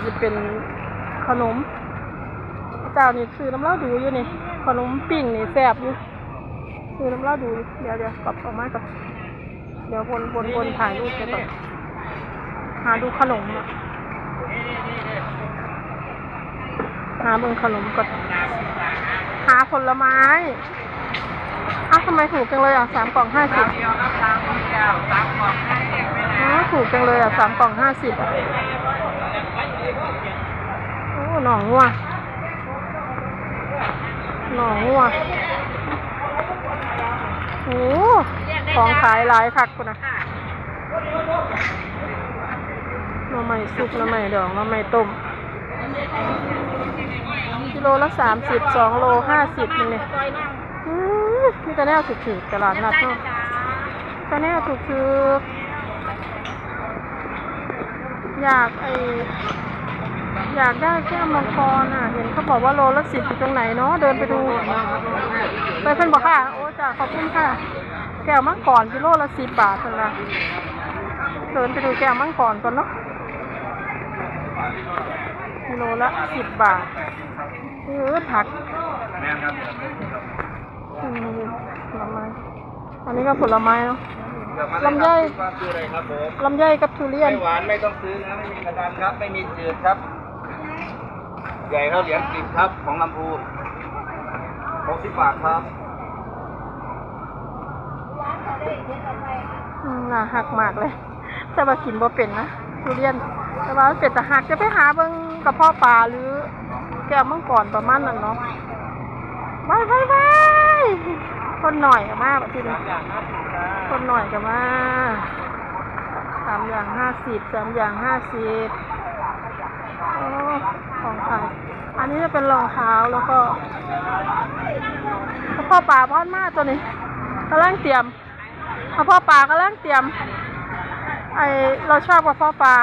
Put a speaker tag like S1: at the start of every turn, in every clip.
S1: จะเป็นขนมเจ้านี่ซื้อน้ำเล่าดูอยู่นี่ขนมปิ้งนี่แซ่บอยู่ซื้อน้ำเล่าดูเดี๋ยวกลับออกมาก่อนเดี๋ยววนถ่ายรูปไปก่อนหาดูขนมอ่ะหาเบิ่งขนมก่อนหาผลไม้ทำไมถูกจังเลยอ่ะ3 กล่อง 50ถูกจังเลยอ่ะ3 กล่อง 50อ่ะโอ้หนองงัวโอ้ของขายหลายคักคุณนะหน่อไม้สุกหน่อไม้ดองหน่อไม้ต้มกิโลละ30 2 โล 50นี่เนี่ยนี่จะแน่ถูกตลาดนัดเนาะจะแน่ถูกอยากได้แก้วมังกรอ่ะเห็นเขาบอกว่าโลละ10อยู่ตรงไหนเนาะเดินไปดูไปเพิ่นบอกค่ะโอ้จ้าขอบคุณค่ะแก้วมังกรกิโลละ10 บาทเท่านั้นเดินไปดูแก้วมังกรก่อนเนาะกิโลละ10 บาทผักผลไม้อันนี้ก็ผลไม้เนาะลำไยกับทุเรียน
S2: ไม่หวานไม่ต้องซื้อนะไม่มีกระดานครับไม่มีจืดครับใหญ่เท่าเหรียญ10ครับของลำพูน60 บาทครับ
S1: น่าหักมากเลยแต่ว่ากินบ่เป็นนะทุเรียนแต่ว่าเป็ดแต่หักจะไปหาเบิ่งกระเพาะปลาหรือแก้วมังกรประมาณนั้นเนาะไปคนหน่อยกับมาแบบที่นี้คนหน่อยกับมา3 อย่าง 50 3 อย่าง 50โอ้ของขายอันนี้จะเป็นรองเท้าแล้วก็กระเพาะปลาพอดมากตัวนี้กำลังเตรียมกระเพาะปลากำลังเตรียมเราชอบกระเพาะปลา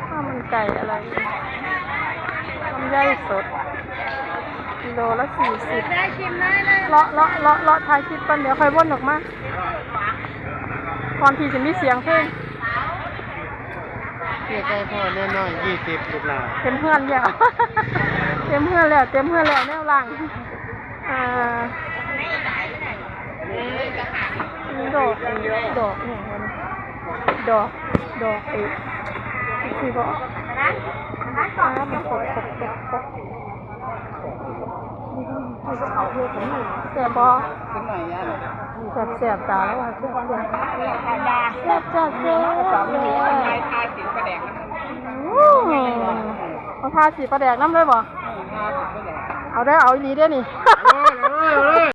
S1: ข้าวมันไก่อะไรลำไยสดกิโลละ40ได้ชิมได้เลยเลาะถ่ายคลิปกันเดี๋ยวค่อยวนออกมาก่อนที่จะมีเสียงเพลง
S2: เกี่ยวกับพ่อแน่นอน20ลูกหลาน
S1: เต็มเพื่อนแล้วเต็มเพื่อนแล้วแนวหลังดอกเนี่ยดอกสิบอกมันขบแสบบอแสบตาแล้วว่าแสบเอาทาสีประแดกน้ำเลยบ่เอาได้เอาอีหลีได้นี่